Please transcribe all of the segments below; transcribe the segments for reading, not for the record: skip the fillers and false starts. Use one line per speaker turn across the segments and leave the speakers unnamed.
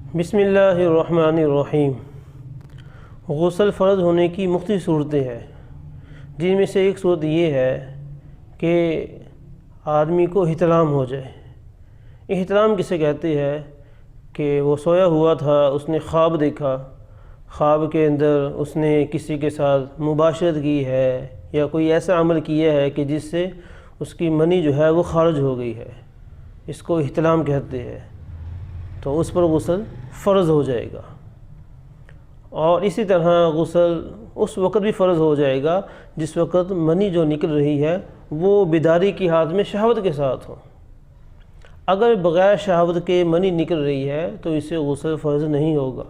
بسم اللہ الرحمن الرحیم۔ غسل فرض ہونے کی مختلف صورتیں ہیں، جن میں سے ایک صورت یہ ہے کہ آدمی کو احتلام ہو جائے۔ احتلام کسے کہتے ہیں کہ وہ سویا ہوا تھا، اس نے خواب دیکھا، خواب کے اندر اس نے کسی کے ساتھ مباشرت کی ہے یا کوئی ایسا عمل کیا ہے کہ جس سے اس کی منی جو ہے وہ خارج ہو گئی ہے، اس کو احتلام کہتے ہیں، تو اس پر غسل فرض ہو جائے گا۔ اور اسی طرح غسل اس وقت بھی فرض ہو جائے گا جس وقت منی جو نکل رہی ہے وہ بیداری کی حالت میں شہوت کے ساتھ ہو۔ اگر بغیر شہوت کے منی نکل رہی ہے تو اسے غسل فرض نہیں ہوگا۔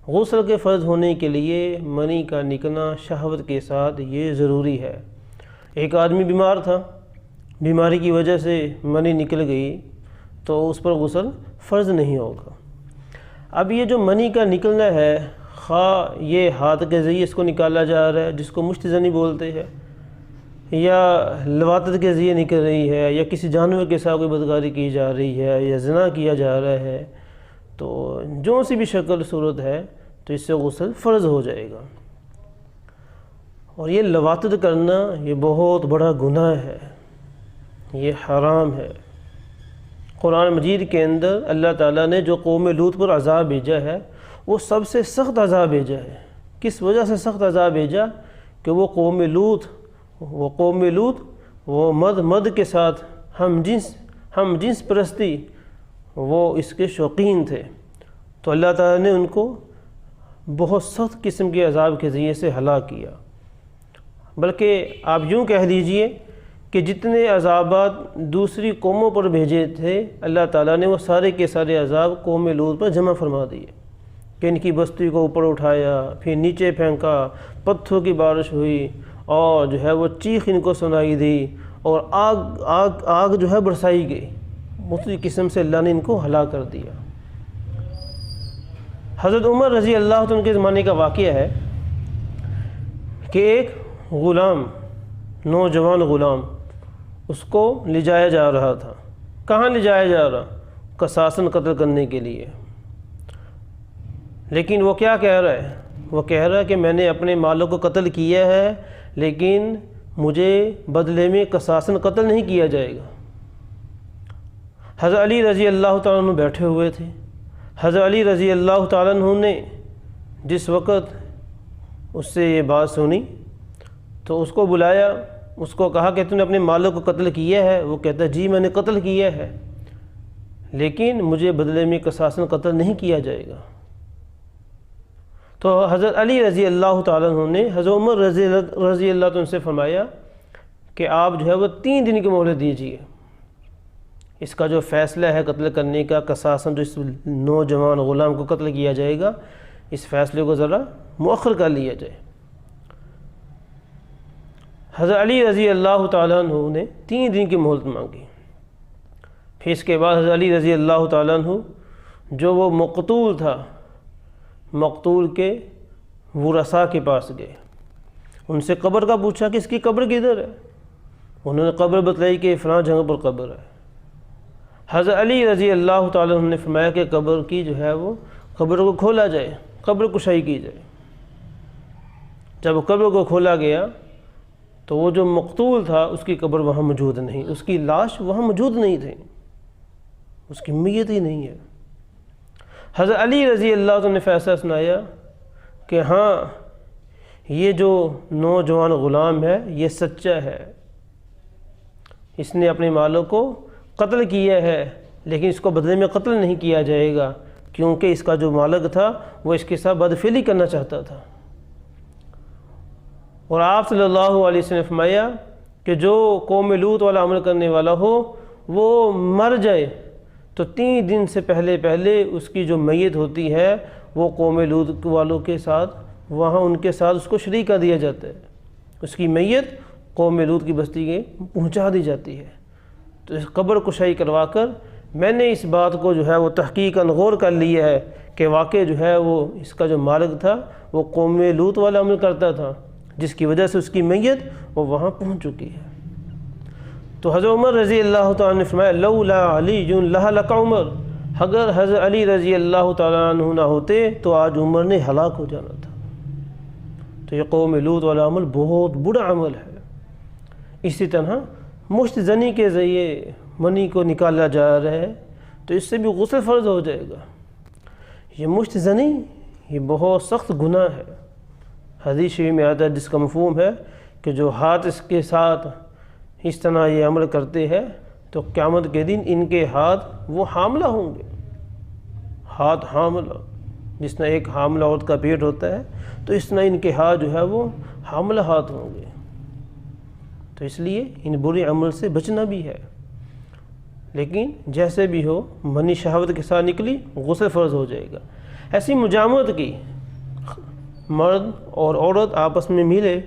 غسل کے فرض ہونے کے لیے منی کا نکلنا شہوت کے ساتھ یہ ضروری ہے۔ ایک آدمی بیمار تھا، بیماری کی وجہ سے منی نکل گئی تو اس پر غسل فرض نہیں ہوگا۔ اب یہ جو منی کا نکلنا ہے، خواہ یہ ہاتھ کے ذریعے اس کو نکالا جا رہا ہے جس کو مشت زنی بولتے ہیں، یا لواطت کے ذریعے نکل رہی ہے، یا کسی جانور کے ساتھ کوئی بدکاری کی جا رہی ہے، یا زنا کیا جا رہا ہے، تو جو سی بھی شکل صورت ہے تو اس سے غسل فرض ہو جائے گا۔ اور یہ لواطت کرنا یہ بہت بڑا گناہ ہے، یہ حرام ہے۔ قرآن مجید کے اندر اللہ تعالیٰ نے جو قوم لوط پر عذاب بھیجا ہے وہ سب سے سخت عذاب بھیجا ہے۔ کس وجہ سے سخت عذاب بھیجا؟ کہ وہ قوم لوط وہ مد کے ساتھ ہم جنس پرستی وہ اس کے شوقین تھے، تو اللہ تعالیٰ نے ان کو بہت سخت قسم کے عذاب کے ذریعے سے ہلاک کیا۔ بلکہ آپ یوں کہہ دیجئے کہ جتنے عذابات دوسری قوموں پر بھیجے تھے اللہ تعالیٰ نے وہ سارے کے سارے عذاب قوم لوط پر جمع فرما دیے، کہ ان کی بستی کو اوپر اٹھایا، پھر نیچے پھینکا، پتھروں کی بارش ہوئی، اور جو ہے وہ چیخ ان کو سنائی دی، اور آگ جو ہے برسائی گئی۔ مختلف قسم سے اللہ نے ان کو ہلاک کر دیا۔ حضرت عمر رضی اللہ عنہ کے زمانے کا واقعہ ہے کہ ایک غلام، نوجوان غلام، اس کو لے جایا جا رہا تھا۔ کہاں لے جایا جا رہا؟ قصاصاً قتل کرنے کے لیے۔ لیکن وہ کیا کہہ رہا ہے؟ وہ کہہ رہا ہے کہ میں نے اپنے مالک کو قتل کیا ہے، لیکن مجھے بدلے میں قصاصاً قتل نہیں کیا جائے گا۔ حضرت علی رضی اللہ تعالیٰ عنہ بیٹھے ہوئے تھے۔ حضرت علی رضی اللہ تعالیٰ عنہ نے جس وقت اس سے یہ بات سنی تو اس کو بلایا، اس کو کہا کہ تم نے اپنے مالک کو قتل کیا ہے؟ وہ کہتا ہے جی میں نے قتل کیا ہے، لیکن مجھے بدلے میں قصاصاً قتل نہیں کیا جائے گا۔ تو حضرت علی رضی اللہ تعالیٰ عنہ نے حضرت عمر رضی اللہ عنہ سے فرمایا کہ آپ جو ہے وہ 3 دن کی مہلت دیجیے، اس کا جو فیصلہ ہے قتل کرنے کا، قصاصاً جو اس نوجوان غلام کو قتل کیا جائے گا، اس فیصلے کو ذرا مؤخر کر لیا جائے۔ حضرت علی رضی اللہ تعالیٰ عنہ نے 3 دن کی مہلت مانگی۔ پھر اس کے بعد حضرت علی رضی اللہ تعالیٰ عنہ جو وہ مقتول تھا، مقتول کے ورثاء کے پاس گئے، ان سے قبر کا پوچھا کہ اس کی قبر کدھر ہے؟ انہوں نے قبر بتلائی کہ فلاں جگہ پر قبر ہے۔ حضرت علی رضی اللہ تعالیٰ عنہ نے فرمایا کہ قبر کی جو ہے وہ قبر کو کھولا جائے، قبر کشائی کی جائے۔ جب قبر کو کھولا گیا تو وہ جو مقتول تھا اس کی قبر وہاں موجود نہیں، اس کی لاش وہاں موجود نہیں تھی، اس کی میت ہی نہیں ہے۔ حضرت علی رضی اللہ عنہ نے فیصلہ سنایا کہ ہاں یہ جو نوجوان غلام ہے یہ سچا ہے، اس نے اپنے مالک کو قتل کیا ہے، لیکن اس کو بدلے میں قتل نہیں کیا جائے گا، کیونکہ اس کا جو مالک تھا وہ اس کے ساتھ بدفعلی کرنا چاہتا تھا۔ اور آپ صلی اللہ علیہ وسلم نے فرمایا کہ جو قوم لوط والا عمل کرنے والا ہو وہ مر جائے تو 3 دن سے پہلے اس کی جو میت ہوتی ہے وہ قوم لوط والوں کے ساتھ وہاں ان کے ساتھ اس کو شریک کر دیا جاتا ہے، اس کی میت قوم لوط کی بستی کے پہنچا دی جاتی ہے۔ تو اس قبر کشائی کروا کر میں نے اس بات کو جو ہے وہ تحقیقاً غور کر لیا ہے کہ واقع جو ہے وہ اس کا جو مالک تھا وہ قوم لوط والا عمل کرتا تھا، جس کی وجہ سے اس کی میت وہ وہاں پہنچ چکی ہے۔ تو حضرت عمر رضی اللہ تعالیٰ نے فرمایا لولا علی لہلک عمر، اگر حضرت علی رضی اللہ تعالیٰ عنہ نہ ہوتے تو آج عمر نے ہلاک ہو جانا تھا۔ تو یہ قوم لوط والا عمل بہت برا عمل ہے۔ اسی طرح مشت زنی کے ذریعے منی کو نکالا جا رہا ہے تو اس سے بھی غسل فرض ہو جائے گا۔ یہ مشت زنی یہ بہت سخت گناہ ہے۔ حدیث شریف میں آتا ہے جس کا مفہوم ہے کہ جو ہاتھ اس کے ساتھ اس طرح یہ عمل کرتے ہیں تو قیامت کے دن ان کے ہاتھ وہ حاملہ ہوں گے۔ ہاتھ حاملہ، جس طرح ایک حاملہ عورت کا پیٹ ہوتا ہے تو اس طرح ان کے ہاتھ جو ہے وہ حاملہ ہاتھ ہوں گے۔ تو اس لیے ان برے عمل سے بچنا بھی ہے۔ لیکن جیسے بھی ہو منی شہوت کے ساتھ نکلی غسل فرض ہو جائے گا۔ ایسی مجامعت کی، مرد اور عورت آپس میں ملے،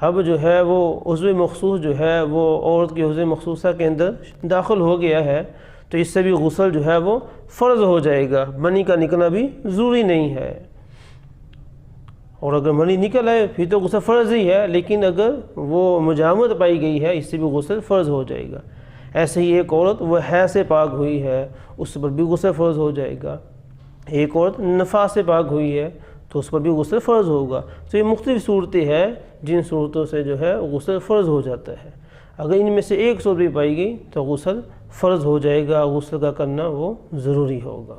اب جو ہے وہ عضو مخصوص جو ہے وہ عورت کے عضو مخصوصہ کے اندر داخل ہو گیا ہے تو اس سے بھی غسل جو ہے وہ فرض ہو جائے گا۔ منی کا نکلنا بھی ضروری نہیں ہے، اور اگر منی نکل آئے پھر تو غسل فرض ہی ہے، لیکن اگر وہ مجامعت پائی گئی ہے اس سے بھی غسل فرض ہو جائے گا۔ ایسے ہی ایک عورت وہ حیض سے پاک ہوئی ہے اس پر بھی غسل فرض ہو جائے گا۔ ایک عورت نفاس سے پاک ہوئی ہے تو اس پر بھی غسل فرض ہوگا۔ تو یہ مختلف صورتیں ہیں جن صورتوں سے جو ہے غسل فرض ہو جاتا ہے۔ اگر ان میں سے ایک صورت بھی پائی گئی تو غسل فرض ہو جائے گا، غسل کا کرنا وہ ضروری ہوگا۔